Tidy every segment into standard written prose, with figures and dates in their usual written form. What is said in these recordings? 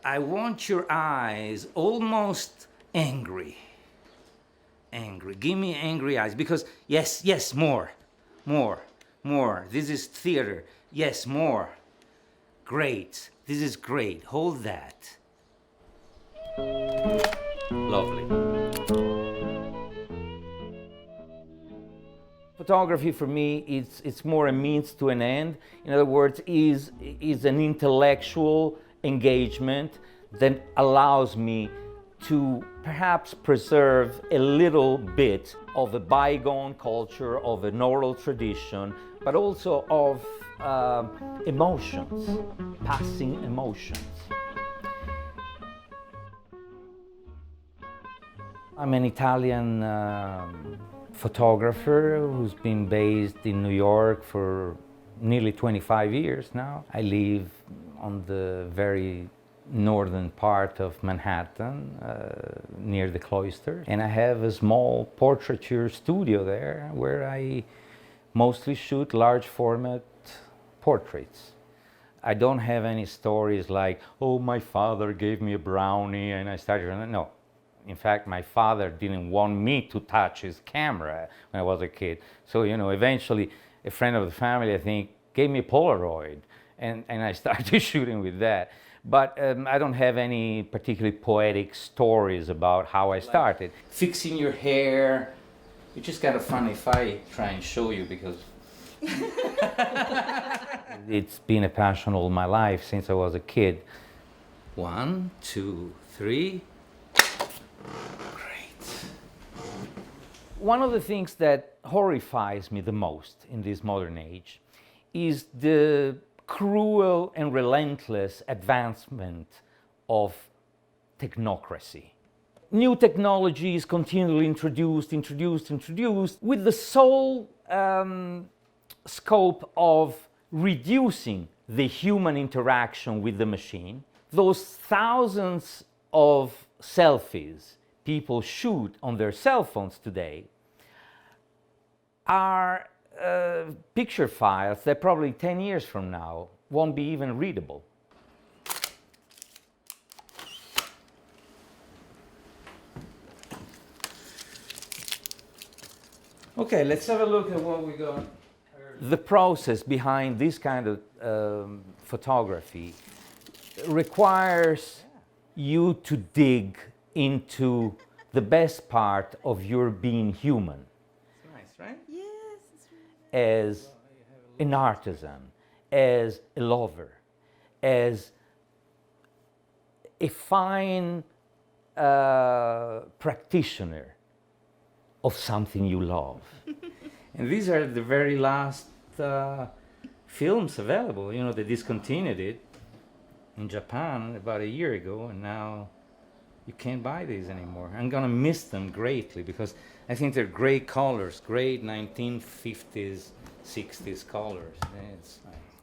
I want your eyes almost angry. Angry. Give me angry eyes because, yes, yes, more, more, more. This is theater. Yes, more. Great. This is great. Hold that. Lovely. Photography for me it's more a means to an end. In other words, is an intellectual engagement that allows me to perhaps preserve a little bit of a bygone culture, of an oral tradition, but also of emotions, passing emotions. I'm an Italian photographer who's been based in New York for nearly 25 years now. I live on the very northern part of Manhattan, near the Cloisters, and I have a small portraiture studio there where I mostly shoot large format portraits. I don't have any stories like, oh, my father gave me a brownie and I started, no. In fact, my father didn't want me to touch his camera when I was a kid. So, eventually a friend of the family, I think, gave me a Polaroid and I started shooting with that. But I don't have any particularly poetic stories about how I started. Like fixing your hair, which is kind of fun if I try and show you because it's been a passion all my life since I was a kid. 1, 2, 3. Great. One of the things that horrifies me the most in this modern age is the cruel and relentless advancement of technocracy. New technology is continually introduced with the sole scope of reducing the human interaction with the machine. Those thousands of selfies people shoot on their cell phones today are picture files that probably 10 years from now won't be even readable. Okay, let's have a look at what we got. The process behind this kind of photography requires you to dig into the best part of your being human. It's nice, right? Yes, it's really As an artisan, as a lover, as a fine practitioner of something you love. And these are the very last films available. They discontinued it in Japan about a year ago, and now you can't buy these anymore. I'm gonna miss them greatly because I think they're great colors, great 1950s, 60s colors.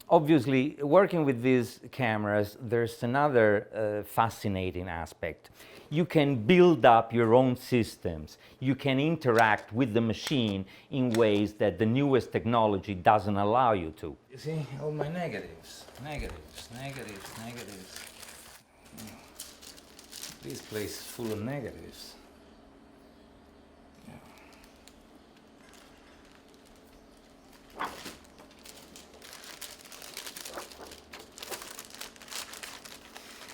Obviously, working with these cameras, there's another fascinating aspect. You can build up your own systems. You can interact with the machine in ways that the newest technology doesn't allow you to. You see, all my negatives. This place is full of negatives.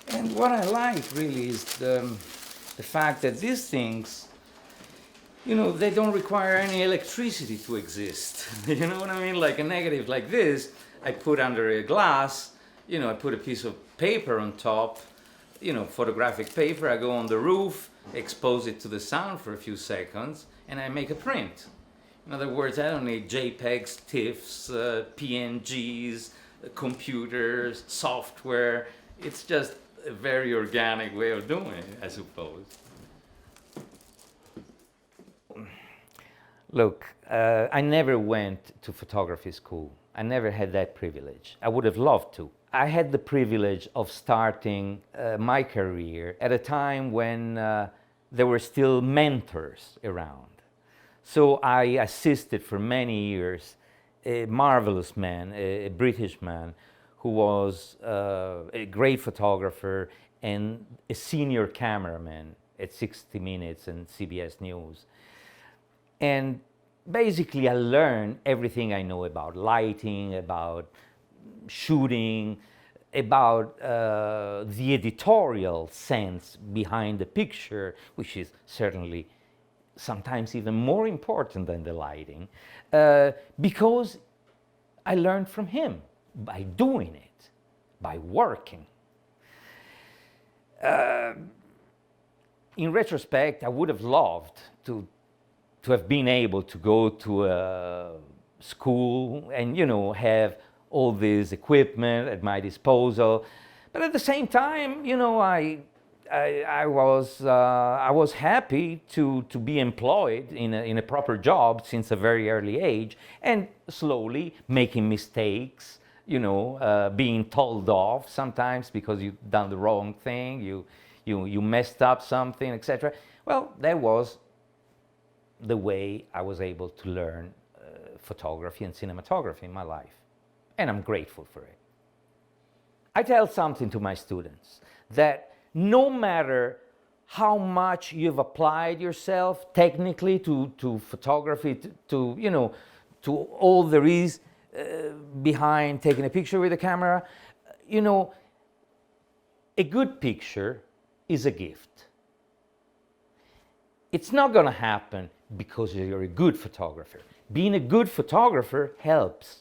And what I like really is the fact that these things, they don't require any electricity to exist. You know what I mean? Like a negative like this, I put under a glass, I put a piece of paper on top, photographic paper, I go on the roof, expose it to the sun for a few seconds, and I make a print. In other words, I don't need JPEGs, TIFFs, PNGs, computers, software. It's just a very organic way of doing it, I suppose. Look, I never went to photography school. I never had that privilege. I would have loved to. I had the privilege of starting my career at a time when there were still mentors around. So I assisted for many years a marvelous man, a British man, who was a great photographer and a senior cameraman at 60 Minutes and CBS News. And basically I learned everything I know about lighting, about shooting, about the editorial sense behind the picture, which is certainly sometimes even more important than the lighting, because I learned from him by doing it, by working. In retrospect, I would have loved to have been able to go to a school and, you know, have all this equipment at my disposal. But at the same time, you know, I was happy to be employed in a proper job since a very early age, and slowly making mistakes, you know, being told off sometimes because you've done the wrong thing, you messed up something, etc. Well, that was the way I was able to learn photography and cinematography in my life. And I'm grateful for it. I tell something to my students, that no matter how much you've applied yourself technically to photography, to you know, to all there is behind taking a picture with a camera, you know, a good picture is a gift. It's not going to happen because you're a good photographer. Being a good photographer helps.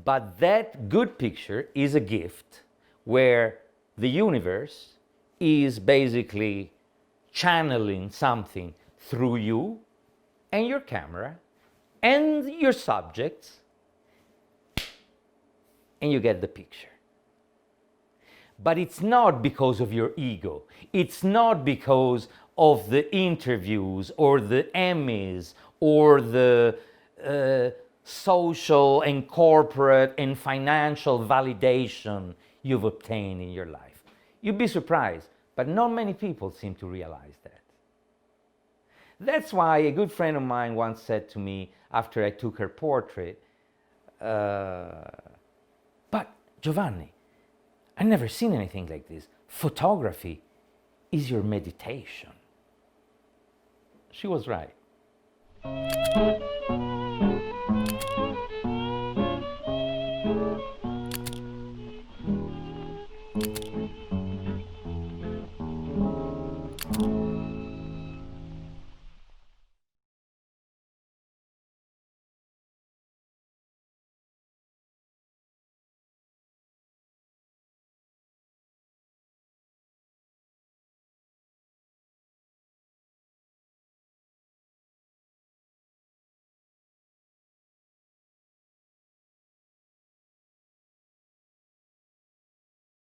But that good picture is a gift where the universe is basically channeling something through you and your camera and your subjects, and you get the picture. But it's not because of your ego. It's not because of the interviews or the Emmys or the social and corporate and financial validation you've obtained in your life. You'd be surprised, but not many people seem to realize that. That's why a good friend of mine once said to me after I took her portrait, but Giovanni, I've never seen anything like this. Photography is your meditation. She was right.